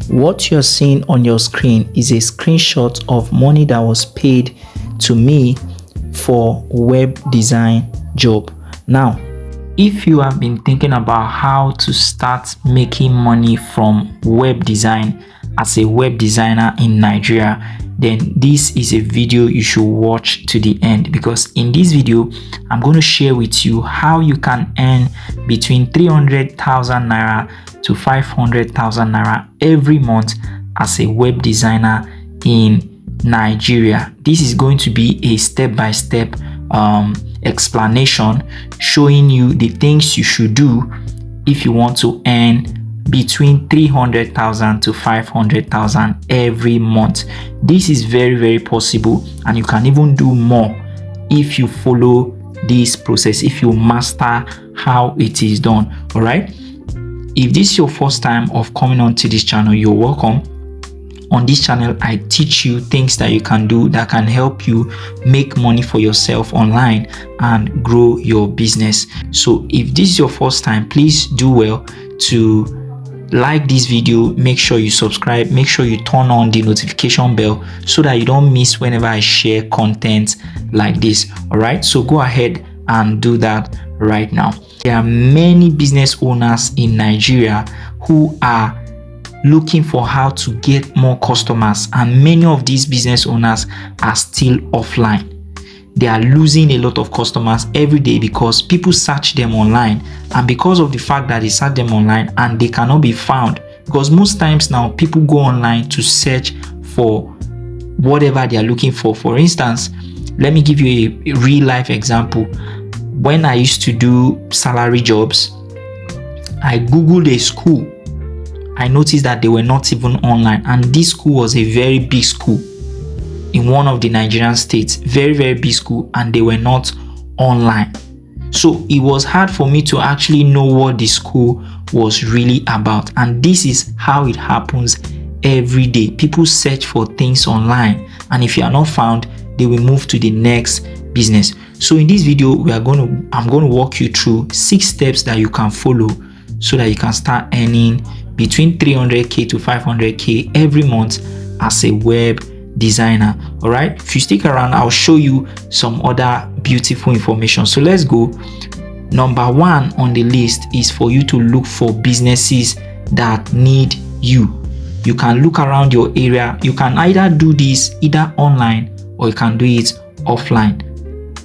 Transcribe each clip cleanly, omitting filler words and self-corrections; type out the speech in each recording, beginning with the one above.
What you're seeing on your screen is a screenshot of money that was paid to me for web design job. Now, if you have been thinking about how to start making money from web design as a web designer in Nigeria, then this is a video you should watch to the end, because in this video I'm going to share with you how you can earn between 300,000 naira to 500,000 naira every month as a web designer in Nigeria. This is going to be a step-by-step explanation showing you the things you should do if you want to earn between 300,000 to 500,000 every month. This is very possible, and you can even do more if you follow this process, if you master how it is done. All right, if this is your first time of coming on to this channel, you're welcome. On this channel, I teach you things that you can do that can help you make money for yourself online and grow your business. So if this is your first time, please do well to like this video, make sure you subscribe, make sure you turn on the notification bell so that you don't miss whenever I share content like this. All right, so go ahead and do that right now. There are many business owners in Nigeria who are looking for how to get more customers, and many of these business owners are still offline. They are losing a lot of customers every day because people search them online, and because of the fact that they search them online and they cannot be found, because most times now people go online to search for whatever they are looking for. For instance, let me give you a real life example. When I used to do salary jobs, I googled a school. I noticed that they were not even online, and this school was a very big school in one of the Nigerian states, very big school, and they were not online. So it was hard for me to actually know what the school was really about, and this is how it happens every day. People search for things online, and if you are not found, they will move to the next business. So in this video, I'm going to walk you through 6 steps that you can follow so that you can start earning between 300k to 500k every month as a web designer. All right, if you stick around, I'll show you some other beautiful information. So let's go. Number 1 on the list is for you to look for businesses that need you. You can look around your area. You can either do this either online or you can do it offline.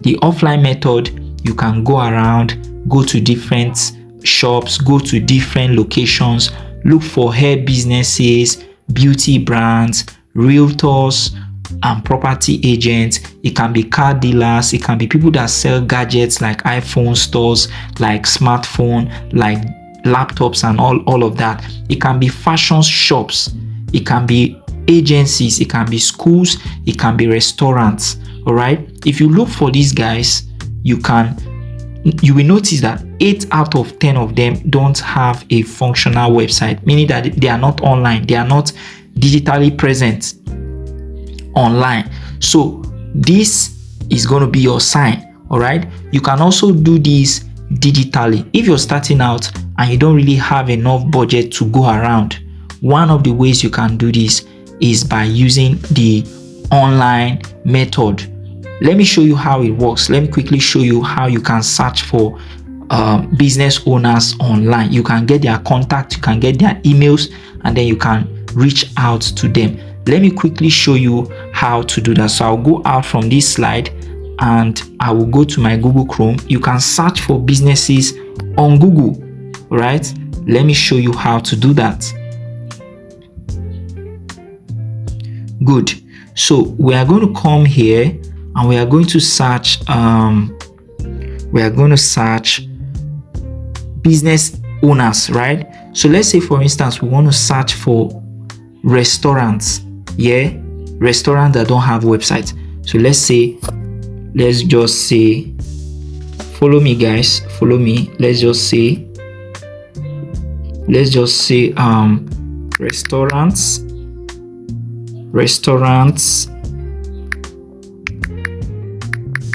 The offline method, you can go around, go to different shops, go to different locations, look for hair businesses, beauty brands, realtors and property agents. It can be car dealers, it can be people that sell gadgets like iPhone stores, like smartphone, like laptops and all of that. It can be fashion shops, it can be agencies, it can be schools, it can be restaurants. All right, if you look for these guys, you will notice that 8 out of 10 of them don't have a functional website, meaning that they are not online, they are not digitally present online. So this is going to be your sign. All right, you can also do this digitally. If you're starting out and you don't really have enough budget to go around, one of the ways you can do this is by using the online method. Let me show you how it works. Let me quickly show you how you can search for business owners online. You can get their contact, you can get their emails, and then you can reach out to them. Let me quickly show you how to do that. So I'll go out from this slide and I will go to my Google Chrome. You can search for businesses on Google. All right, let me show you how to do that. Good. So we are going to come here and we are going to search business owners, right? So let's say, for instance, we want to search for restaurants. Yeah, restaurants that don't have websites. So let's just say, follow me guys, follow me. Let's just say restaurants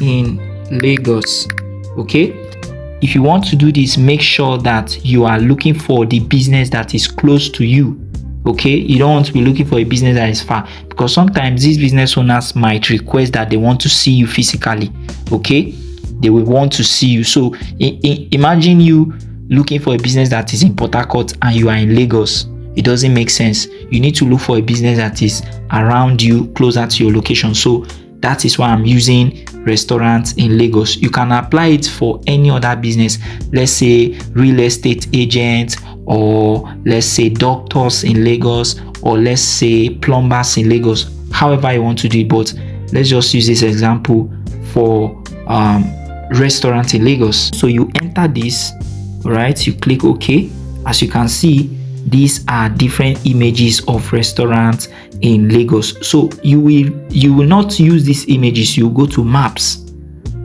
in Lagos. Okay, if you want to do this, make sure that you are looking for the business that is close to you. Okay, you don't want to be looking for a business that is far, because sometimes these business owners might request that they want to see you physically. Okay, they will want to see you. So imagine you looking for a business that is in Port Harcourt and you are in Lagos. It doesn't make sense. You need to look for a business that is around you, closer to your location. So that is why I'm using restaurants in Lagos. You can apply it for any other business, let's say real estate agent, or let's say doctors in Lagos, or let's say plumbers in Lagos, however you want to do it. But let's just use this example for restaurant in Lagos. So you enter this, right? You click OK. As you can see, these are different images of restaurants in Lagos. So you will not use these images. You go to maps.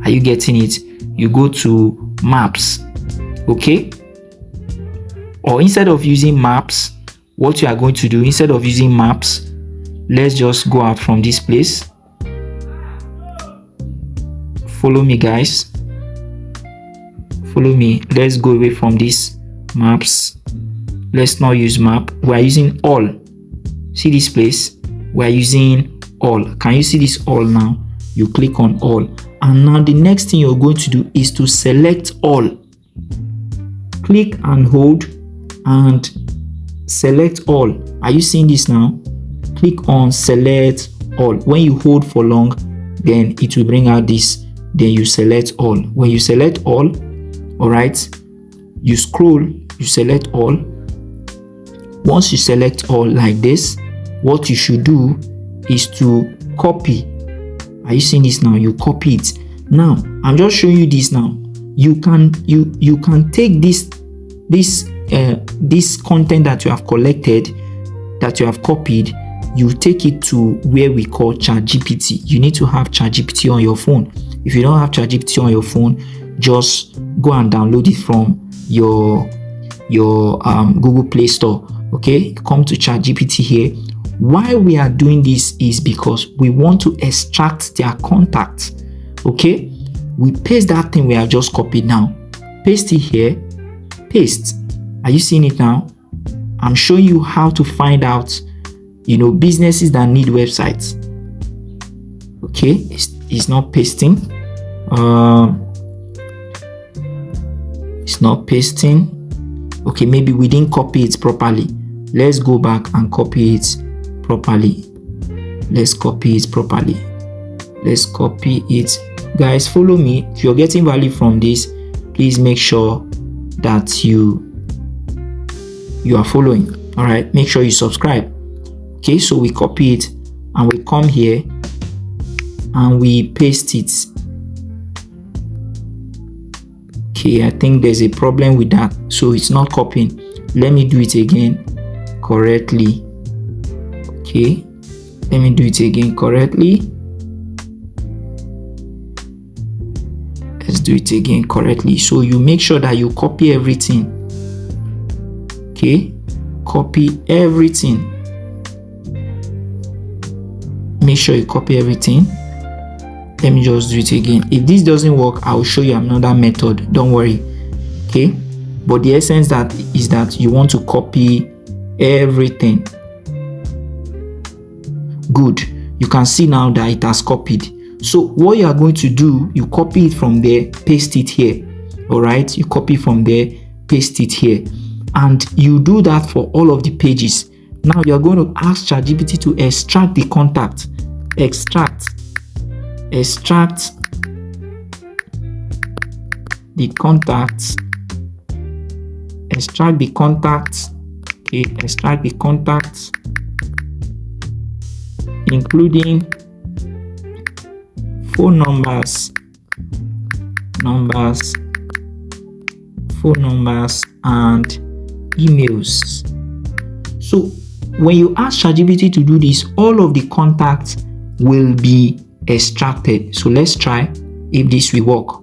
Are you getting it? You go to maps. Okay, or instead of using maps, what you are going to do, instead of using maps, let's just go out from this place. Follow me, guys, follow me. Let's go away from this maps. Let's not use map. We are using all. See this place? We are using all. Can you see this all now? You click on all, and now the next thing you're going to do is to select all. Click and hold and select all. Are you seeing this now? Click on select all. When you hold for long, then it will bring out this. Then you select all. When you select all, all right, you scroll, you select all. Once you select all like this, what you should do is to copy. Are you seeing this now? You copy it. Now I'm just showing you this now. You can take this content that you have collected, that you have copied, you take it to where we call ChatGPT. You need to have ChatGPT on your phone. If you don't have ChatGPT on your phone, just go and download it from your Google Play Store. Okay, come to ChatGPT here. Why we are doing this is because we want to extract their contacts. Okay, we paste that thing we have just copied now. Paste it here. Paste. Are you seeing it now? I'm showing you how to find out, businesses that need websites. Okay, it's not pasting. It's not pasting. Okay, maybe we didn't copy it properly. Let's go back and copy it properly. Let's copy it properly. Let's copy it. Guys, follow me. If you're getting value from this, please make sure that you are following. All right, make sure you subscribe. Okay, so we copy it and we come here and we paste it. Okay, I think there's a problem with that, so it's not copying. Let me do it again correctly. Okay, let me do it again correctly. Let's do it again correctly. So you make sure that you copy everything. Okay, copy everything. Make sure you copy everything. Let me just do it again. If this doesn't work, I'll show you another method. Don't worry. Okay, but the essence is that you want to copy everything. Good. You can see now that it has copied. So what you are going to do, you copy it from there, paste it here. All right, you copy from there, paste it here, and you do that for all of the pages. Now you are going to ask ChatGPT to extract the contact. Extract the contacts. Extract the contacts. Okay, extract the contacts, including phone numbers, and emails. So when you ask ChatGPT to do this, all of the contacts will be extracted. So let's try if this will work.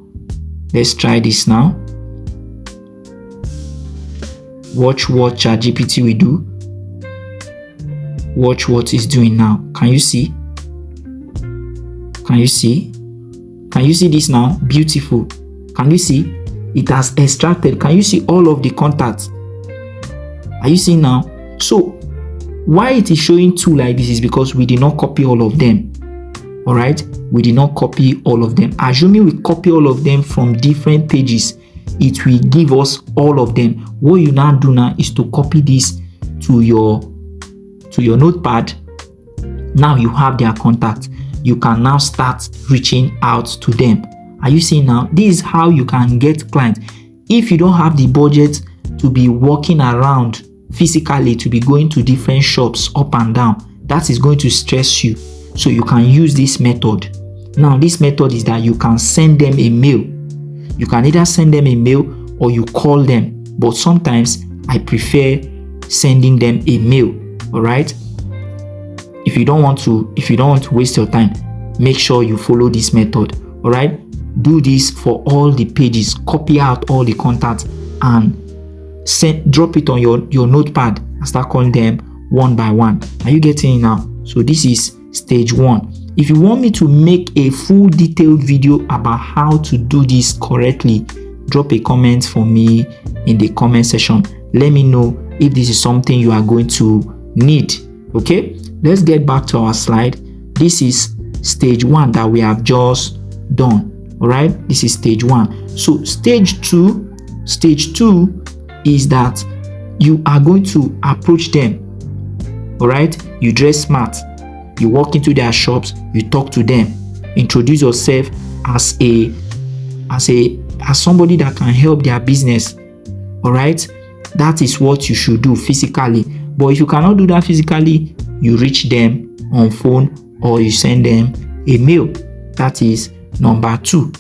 Let's try this now. Watch what ChatGPT will do. Watch what it's doing now. Can you see? Can you see? Can you see this now? Beautiful. Can you see? It has extracted. Can you see all of the contacts? Are you seeing now? So Why it is showing 2 like this is because we did not copy all of them. All right, we did not copy all of them. Assuming we copy all of them from different pages, it will give us all of them. What you now do now is to copy this to your notepad. Now you have their contact. You can now start reaching out to them. Are you seeing now? This is how you can get clients. If you don't have the budget to be walking around physically, to be going to different shops up and down, that is going to stress you. So you can use this method. Now this method is that you can send them a mail. You can either send them a mail or you call them. But sometimes I prefer sending them a mail. All right. If you don't want to waste your time, make sure you follow this method. All right. Do this for all the pages. Copy out all the contacts and drop it on your notepad and start calling them one by one. Are you getting it now? So this is stage 1. If you want me to make a full detailed video about how to do this correctly, drop a comment for me in the comment section. Let me know if this is something you are going to need. Okay, let's get back to our slide. This is stage 1 that we have just done. All right, this is stage 1. So stage 2 is that you are going to approach them. All right, you dress smart. You walk into their shops, you talk to them, introduce yourself as somebody that can help their business. All right, that is what you should do physically. But if you cannot do that physically, you reach them on phone or you send them a mail. That is number 2.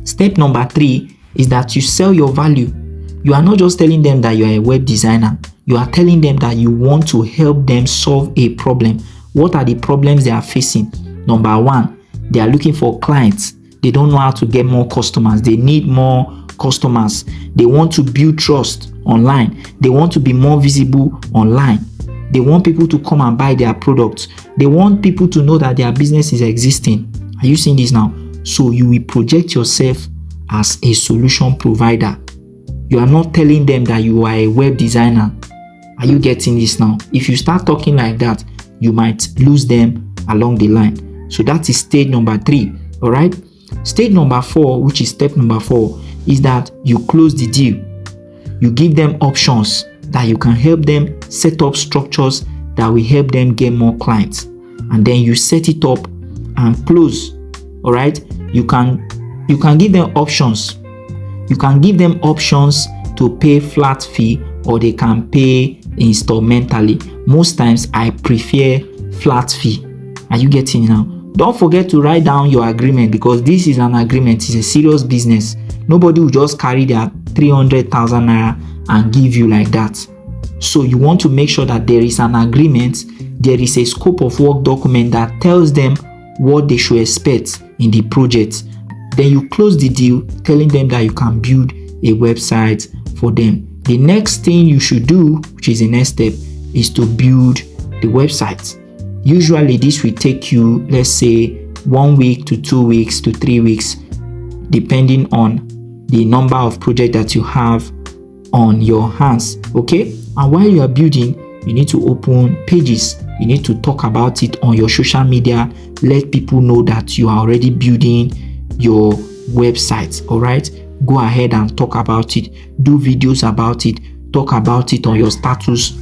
Step number 3 is that you sell your value. You are not just telling them that you are a web designer. You are telling them that you want to help them solve a problem. What are the problems they are facing? Number 1, they are looking for clients. They don't know how to get more customers. They need more customers. They want to build trust online. They want to be more visible online. They want people to come and buy their products. They want people to know that their business is existing. Are you seeing this now? So you will project yourself as a solution provider. You are not telling them that you are a web designer. Are you getting this now? If you start talking like that, you might lose them along the line. So that is stage number 3. All right. Stage number 4, which is step number 4, is that you close the deal. You give them options that you can help them set up structures that will help them get more clients, and then you set it up and close. All right. You can give them options. You can give them options to pay flat fee, or they can pay instrumentally. Most times I prefer flat fee. Are you getting now? Don't forget to write down your agreement, because this is an agreement. It's a serious business. Nobody will just carry their 300,000 naira and give you like that. So you want to make sure that there is an agreement. There is a scope of work document that tells them what they should expect in the project. Then you close the deal, telling them that you can build a website for them. The next thing you should do, which is the next step, is to build the website. Usually this will take you, let's say, 1 week to 2 weeks to 3 weeks, depending on the number of projects that you have on your hands. Okay, and while you are building, you need to open pages. You need to talk about it on your social media. Let people know that you are already building your website. All right, go ahead and talk about it. Do videos about it. Talk about it on your status.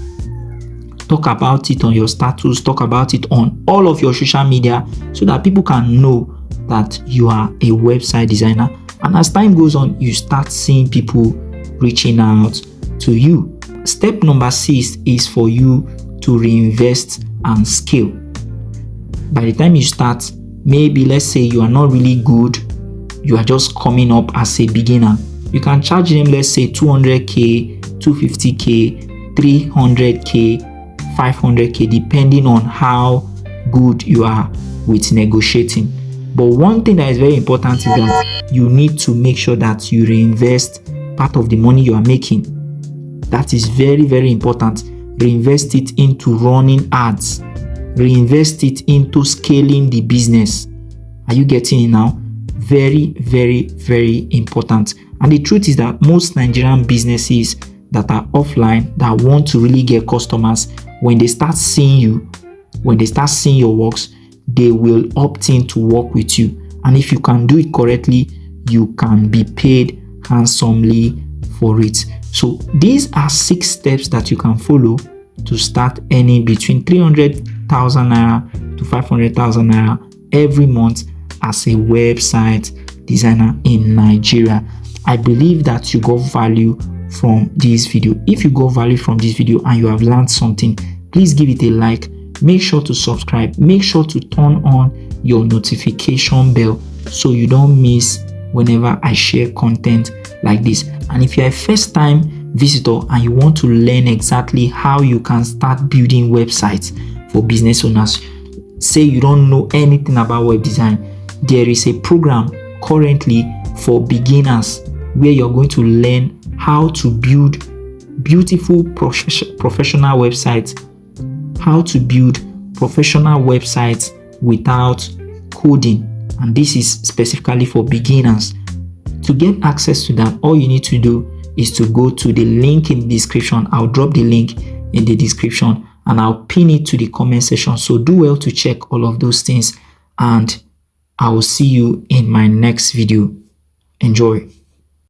Talk about it on your status. Talk about it on all of your social media, so that people can know that you are a website designer. And as time goes on, you start seeing people reaching out to you. Step number 6 is for you to reinvest and scale. By the time you start, maybe let's say you are not really good, you are just coming up as a beginner, you can charge them, let's say 200k, 250k, 300k, 500k, depending on how good you are with negotiating. But one thing that is very important is that you need to make sure that you reinvest part of the money you are making. That is very, very important. Reinvest it into running ads. Reinvest it into scaling the business. Are you getting it now? Very, very, very important. And the truth is that most Nigerian businesses that are offline, that want to really get customers, when they start seeing you, when they start seeing your works, they will opt in to work with you. And if you can do it correctly, you can be paid handsomely for it. So these are 6 steps that you can follow to start earning between 300,000 naira to 500,000 naira every month as a website designer in Nigeria. I believe that you got value from this video. If you got value from this video and you have learned something, please give it a like. Make sure to subscribe. Make sure to turn on your notification bell so you don't miss whenever I share content like this. And if you're a first time visitor and you want to learn exactly how you can start building websites for business owners, say you don't know anything about web design, there is a program currently for beginners where you're going to learn how to build beautiful professional websites, how to build professional websites without coding. And this is specifically for beginners. To get access to that, all you need to do is to go to the link in the description. I'll drop the link in the description and I'll pin it to the comment section. So do well to check all of those things, and I will see you in my next video. Enjoy.